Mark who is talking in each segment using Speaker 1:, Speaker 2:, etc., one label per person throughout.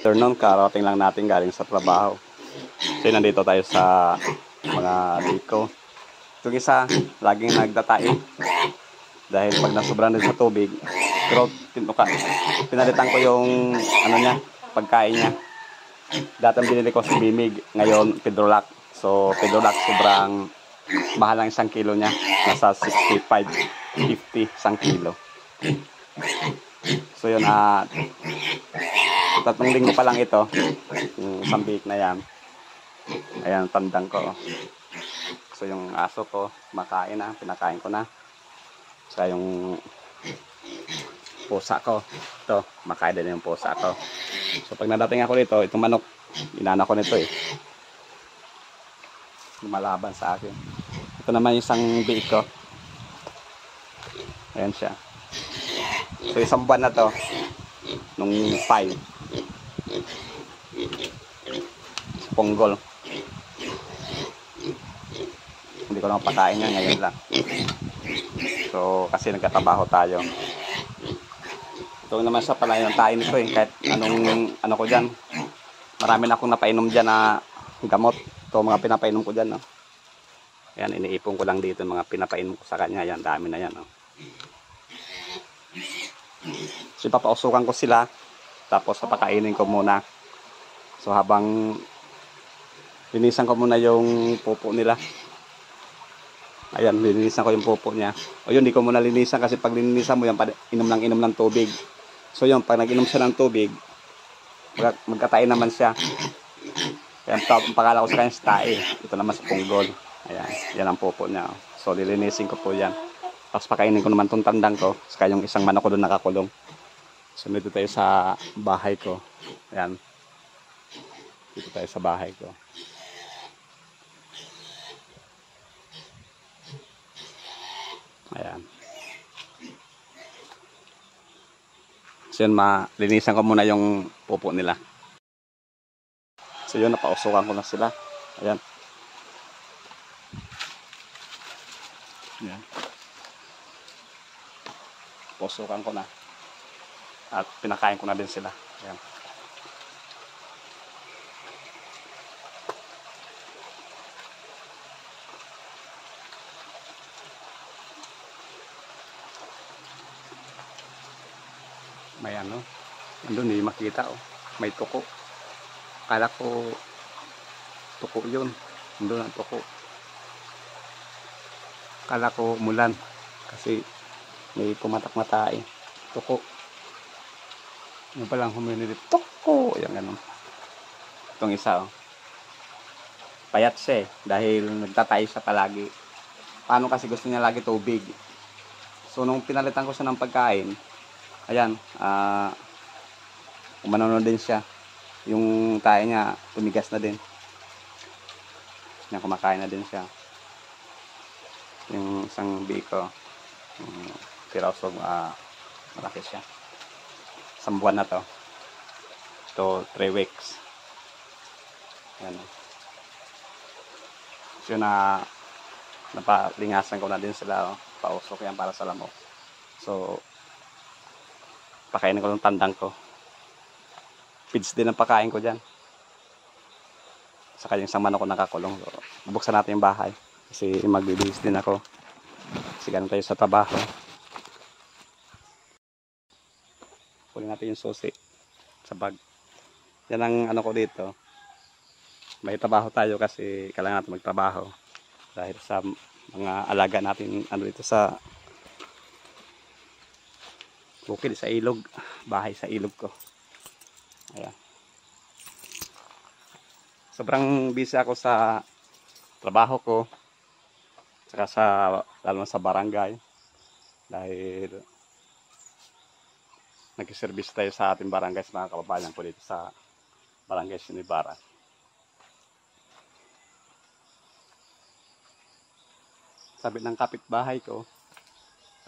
Speaker 1: Afternoon, karating lang natin galing sa trabaho. So nandito tayo sa mga liko. Itong isa, laging nagtatai. Dahil pag nasobran din sa tubig, pero pinalitan ko yung ano niya, pagkain niya. Dati binili ko si Bimig, ngayon Pedrolac. So Pedrolac sobrang mahal lang 1 kilo niya. Nasa 65, 50 1 kilo. So yun, 3 linggo pa lang ito, yung isang week na yan. Ayan, tandang ko. So yung aso ko, makain na, pinakain ko na. So yung pusa ko, ito, makain din yung pusa ko. So pag nadating ako dito, itong manok, inana ko nito eh. Lumalaban sa akin. Ito naman yung isang biik ko. Ayan siya. So isang buwan na to, nung 5. Ponggol. Hindi ko lang pakain nga ngayon lang. So kasi nagkatrabaho tayo. Ito naman sa pala yung tain nito eh. Kahit anong ano ko dyan. Marami na akong napainom dyan na gamot. Ito mga pinapainom ko dyan. No? Ayan, iniipon ko lang dito mga pinapainom ko sa kanya. Ayan, dami na yan. No? So ipapausukan ko sila. Tapos papakainin ko muna. So habang linisan ko muna yung pupo nila. Ayan, linisan ko yung pupo niya. O yun, hindi ko muna linisan kasi pag linisan mo yan, inom ng tubig. So yun, pag nag-inom siya ng tubig, magkatae naman siya. Kaya ang pakala ko sa kanya sa tae. Ito naman sa punggol. Ayan, yan ang pupo niya. So lilinisin ko po yan. Tapos pakainin ko naman itong tandang ko. Saka yung isang manok ko doon nakakulong. So dito tayo sa bahay ko. Ayan. Dito tayo sa bahay ko. Ayan. So yun, linisan ko muna yung pupo nila. So yun, napausukan ko na sila. Ayan. Ayan. Pausukan ko na. At pinakain ko na din sila. Ayan. May ano, andun hindi makita oh. May tuko. Akala ko tuko yun. Andun ang tuko. Akala ko mulan. Kasi may pumatak-mata eh. Tuko. Yung palang huminilip. Tuko! Ayan ganun. Itong isa oh. Payat siya eh. Dahil nagtatay siya palagi. Paano kasi gusto niya lagi tubig. So nung pinalitan ko siya ng pagkain, ayan, umanono din siya. Yung tae niya, tumigas na din. Yan, kumakain na din siya. Yung isang biko, pirasog, malaki siya. 1 buwan na to. Ito, 3 weeks. Yan. So na napalingasan ko na din sila. Oh. Pausok yan para sa lamok. So, pakainin ko ng tandang ko. Feeds din ang pakain ko dyan. Saka yung isang manok ko nakakulong. So, bubuksan natin yung bahay. Kasi magbibihis din ako. Kasi ganun tayo sa trabaho. Kunin natin yung susi sa bag. Yan ang ano ko dito. May trabaho tayo kasi kailangan natin magtrabaho. Dahil sa mga alaga natin ano dito sa bukid sa ilog, bahay sa ilog ko. Ayan. Sobrang busy ako sa trabaho ko, saka lalo sa barangay, dahil nag-service tayo sa ating barangay sa mga kababayan ko dito sa barangay Sinibara. Sabi ng kapitbahay ko,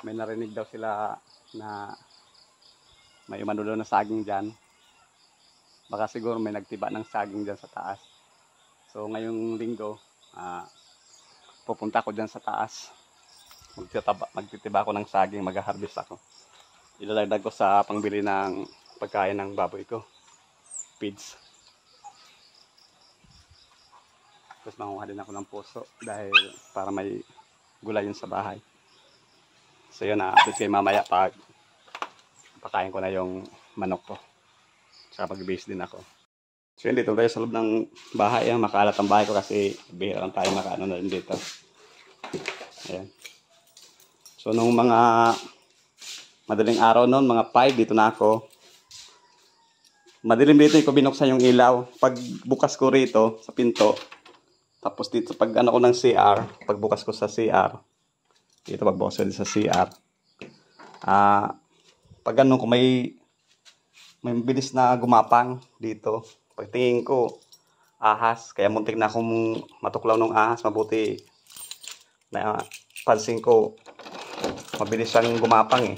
Speaker 1: may narinig daw sila na may umano na saging dyan. Baka siguro may nagtiba ng saging dyan sa taas. So ngayong linggo, pupunta ko dyan sa taas. Magtitiba ako ng saging, mag-harvest ako. Ilalagdag ko sa pangbili ng pagkain ng baboy ko. feeds. Tapos manguha din ako ng puso dahil para may gulay yun sa bahay. So yun, update kayo mamaya pag pakain ko na yung manok ko. Tsaka pag-base din ako. So yun, dito tayo sa loob ng bahay. Makalat ang bahay ko kasi bihira lang tayo makaano na rin dito. Ayan. So nung mga madaling araw noon, mga 5, dito na ako. Madilim dito ko binuksan yung ilaw. Pag bukas ko rito sa pinto, tapos dito pag ano ko ng CR, pagbukas ko sa CR, dito pagbukas ko sa CR, pag ano ko may bilis na gumapang dito. Pagtingin ko, ahas, kaya muntik na akong matuklaw ng ahas. Mabuti na pansin ko, mabilis siyang gumapang eh.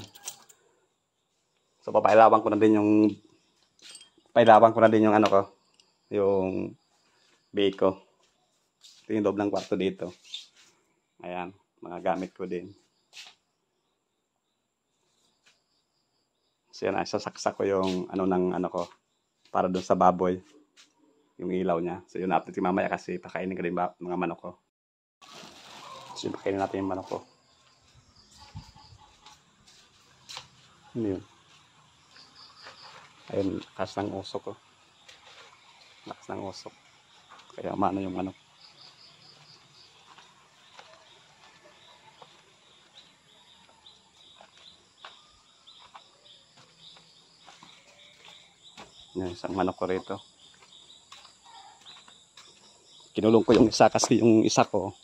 Speaker 1: So papailawan ko na din yung ano ko, yung bake ko. Ito yung loob ng kwarto dito. Ayan, mga gamit ko din. So yan, sasaksak ko yung ano ng ano ko para doon sa baboy, yung ilaw niya. So yun, update mamaya kasi pakainin ko din mga manok ko. So yun, pakainin natin yung manok ko. Ano yun? Ayun, lakas ng usok ko. Lakas ng usok. Kaya umano yung manok. Yan, isang manok ko rito. Kinulong ko yung isa kasi yung isa ko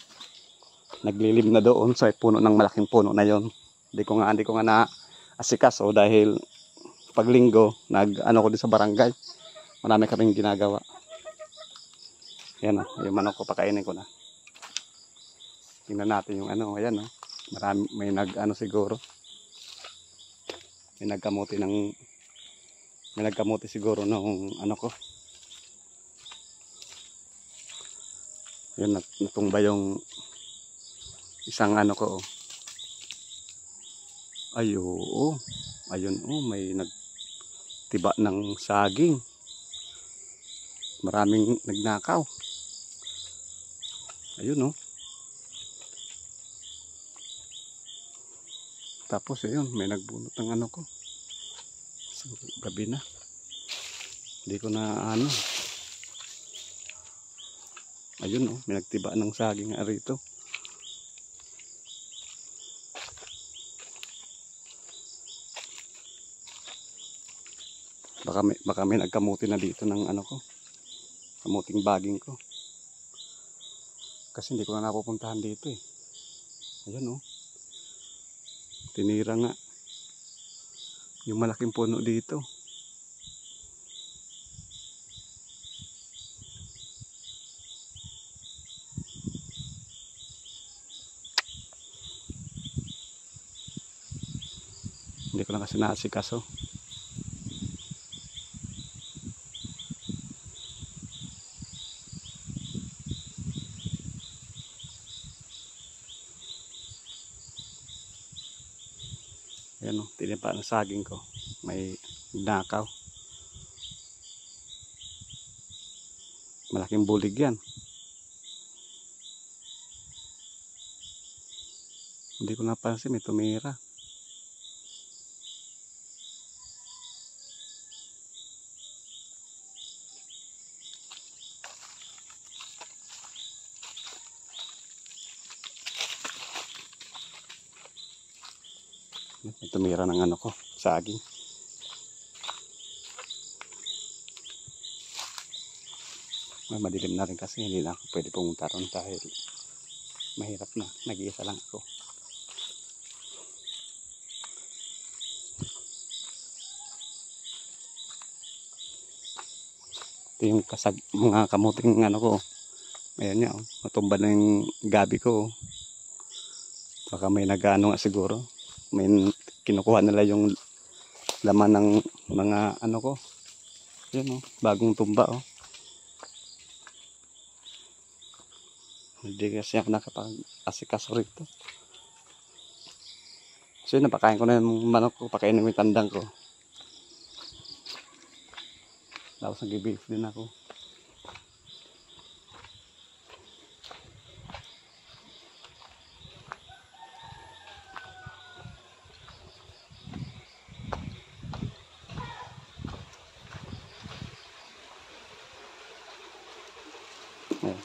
Speaker 1: naglilim na doon sa puno ng malaking puno na yon. Hindi ko nga na asikaso dahil pag linggo nag-ano ko din sa barangay. Marami kaming ginagawa. Yan yung manok ko, pakainin ko na. Tingnan natin yung ano, ayan marami, may nag-ano siguro. May nagkamuti siguro nung ano ko. Yun, natumba yung isang ano ko. Ay, oo. Ayun, may nagtiba ng saging. Maraming nagnakaw. Ayun, Tapos, ayun, may nagbunot ng ano ko. So, gabi na. Hindi ko na ano. Ayun, may nagtiba ng saging rito. Baka may nagkamuti na dito ng ano ko. Kamuting baging ko. Kasi hindi ko na napupuntahan dito eh. Ayun, tinira nga yung malaking puno dito. Hindi ko lang kasi naasikaso. Ayan tinipa ng saging ko. May nakaw. Malaking bulig yan. Hindi ko napansin, may tumira. May tumira ng ano ko, saging. Madilim na rin kasi hindi na ako pwede pumunta ron dahil mahirap na, nag-iisa lang ako. Ito yung mga kamuting ano ko. Ayan niya, matumba na yung gabi ko. Baka may nag-ano nga siguro. May kinukuha nila yung laman ng mga ano ko. Ayan bagong tumba Hindi kasi ako nakapag-asikaso rito. So yun, napakain ko na yung manok ko, pakainin ko yung tandang ko. Tapos nag-i-bake din ako. Ayan.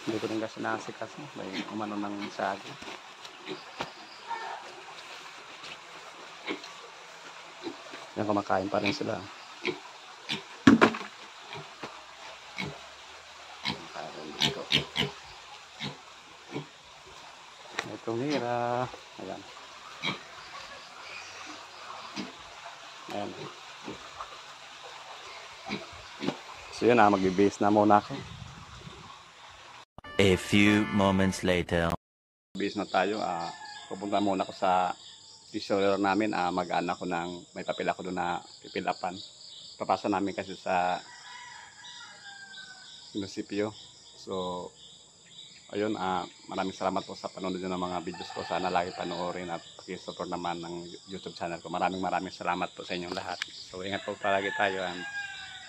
Speaker 1: Hindi ko rin kasi nakasikas. May umano ng sago. Yan, kumakain pa rin sila. Kumakain dito. May tumira. Ayan. Ayan. So yun mag-base na muna ako.
Speaker 2: A few moments later.
Speaker 1: Base na tayo. Pupunta muna ako sa disorder namin. Mag-aan ako ng, may papel ako doon na pipilapan. Papasa namin kasi sa munisipyo. So, ayun, maraming salamat po sa panonood ng mga videos ko. Sana lagi panoorin at pakisupport naman ng YouTube channel ko. Maraming salamat po sa inyong lahat. So, ingat po palagi tayo and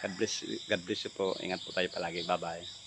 Speaker 1: God bless you po. Ingat po tayo palagi. Bye-bye.